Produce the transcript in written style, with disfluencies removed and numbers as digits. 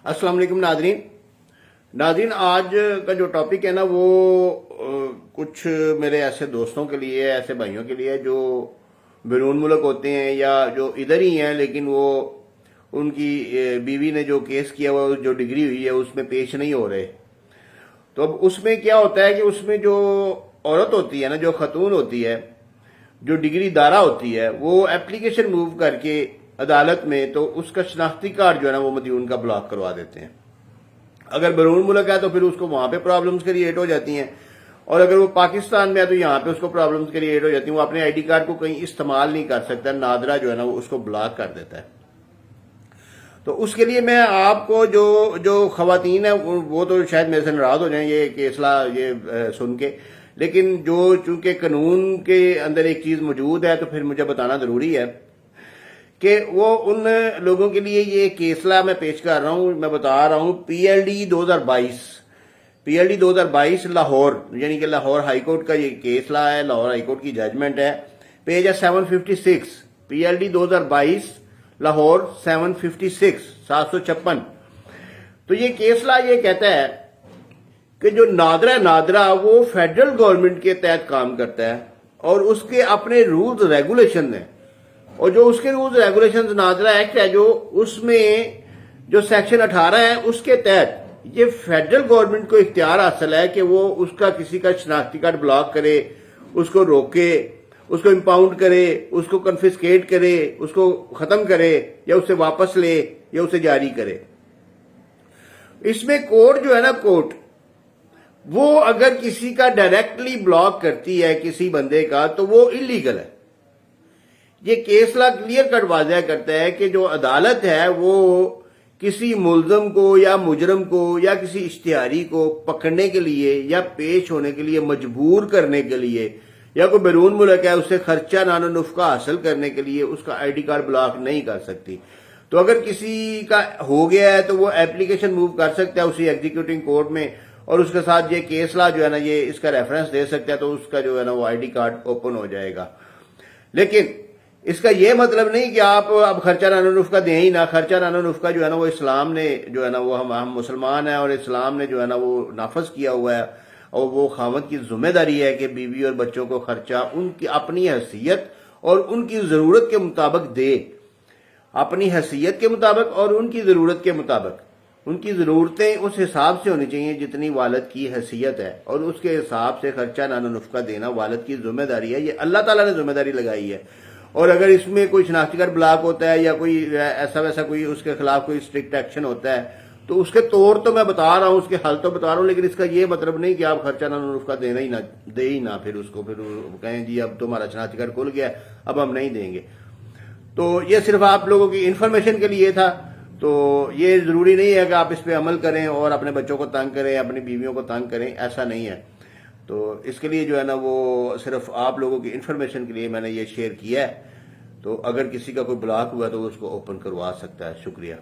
अस्सलाम वालेकुम नादरीन, आज का जो टॉपिक है ना वो कुछ मेरे ऐसे दोस्तों के लिए, ऐसे भाइयों के लिए जो बैरून मुल्क होते हैं या जो इधर ही हैं, लेकिन वो उनकी बीवी ने जो केस किया हुआ, जो डिग्री हुई है उसमें पेश नहीं हो रहे। तो अब उसमें क्या होता है कि उसमें जो औरत होती है ना, जो खतून होती है, जो डिग्री दारा होती है, वो एप्लीकेशन मूव करके अदालत में तो उसका शनाख्ती कार्ड जो है ना वो मदयून का ब्लॉक करवा देते हैं। अगर बैरून मुल्क है तो फिर उसको वहां पे प्रॉब्लम्स क्रिएट हो जाती हैं, और अगर वो पाकिस्तान में है तो यहाँ पे उसको प्रॉब्लम्स क्रिएट हो जाती हैं। वो अपने आईडी कार्ड को कहीं इस्तेमाल नहीं कर सकता, नादरा जो है ना वो उसको ब्लॉक कर देता है। तो उसके लिए मैं आपको जो जो खवातीन है वो तो शायद मेरे से नाराज हो जाएं ये केसला ये सुन के, लेकिन जो चूंकि कानून के अंदर एक चीज मौजूद है तो फिर मुझे बताना जरूरी है कि वो उन लोगों के लिए ये केसला मैं पेश कर रहा हूं। मैं बता रहा हूं पीएलडी 2022 लाहौर, यानी कि लाहौर हाईकोर्ट का ये केसला है, लाहौर हाईकोर्ट की जजमेंट है। पेज है 756, पीएलडी 2022 लाहौर 756। तो ये केसला ये कहता है कि जो नादरा वो फेडरल गवर्नमेंट के तहत काम करता है और उसके अपने रूल्स रेगुलेशन हैं, और जो उसके रूल्स रेगुलेशन नादरा एक्ट है जो उसमें जो सेक्शन 18 है उसके तहत ये फेडरल गवर्नमेंट को इख्तियार हासिल है कि वो उसका किसी का शनाख्ती कार्ड ब्लॉक करे, उसको रोके, उसको इंपाउंड करे, उसको कन्फिस्केट करे, उसको खत्म करे या उसे वापस ले या उसे जारी करे। इसमें कोर्ट जो है ना, कोर्ट वो अगर किसी का डायरेक्टली ब्लॉक करती है किसी बंदे का तो वो इलीगल है। ये केसला क्लियर कट वाज़ह करता है कि जो अदालत है वो किसी मुल्जम को या मुजरम को या किसी इश्तिहारी को पकड़ने के लिए या पेश होने के लिए मजबूर करने के लिए या कोई बैरून मुल्क है उससे खर्चा नानो नुफ्का हासिल करने के लिए उसका आईडी कार्ड ब्लॉक नहीं कर सकती। तो अगर किसी का हो गया है तो वो एप्लीकेशन मूव कर सकता है उसी एग्जीक्यूटिव कोर्ट में, और उसके साथ ये केसला जो है ना ये इसका रेफरेंस दे सकता है, तो उसका जो है ना वो आईडी कार्ड ओपन हो जाएगा। लेकिन इसका ये मतलब नहीं कि आप अब खर्चा नानो नुफ्का दें ही ना। खर्चा नानो नुफ्का जो है ना वो इस्लाम ने जो है ना वो हम मुसलमान हैं और इस्लाम ने जो है ना वो नाफज किया हुआ है, और वो खामद की जिम्मेदारी है कि बीवी और बच्चों को खर्चा उनकी अपनी हैसियत और उनकी जरूरत के मुताबिक दे, अपनी हैसियत के मुताबिक और उनकी जरूरत के मुताबिक। उनकी जरूरतें उस हिसाब से होनी चाहिए जितनी वालिद की हैसियत है, और उसके हिसाब से खर्चा नानो नुफ्का देना वालिद की जिम्मेदारी है। ये अल्लाह ताला ने जिम्मेदारी लगाई है। और अगर इसमें कोई शनाख्ती कार्ड ब्लॉक होता है या कोई ऐसा वैसा कोई उसके खिलाफ कोई स्ट्रिक्ट एक्शन होता है तो उसके तौर तो मैं बता रहा हूं, उसके हल तो बता रहा हूं, लेकिन इसका ये मतलब नहीं कि आप खर्चा नानो नुफ्का देना ही ना दे ही ना, फिर उसको फिर कहें जी अब तुम्हारा शनाख्ती कार्ड खुल गया अब हम नहीं देंगे। तो ये सिर्फ आप लोगों की इंफॉर्मेशन के लिए था। तो ये जरूरी नहीं है कि आप इस पर अमल करें और अपने बच्चों को तंग करें, अपनी बीवियों को तंग करें, ऐसा नहीं है। तो इसके लिए जो है ना वो सिर्फ आप लोगों की इंफॉर्मेशन के लिए मैंने ये शेयर किया है। तो अगर किसी का कोई ब्लॉक हुआ तो उसको ओपन करवा सकता है। शुक्रिया।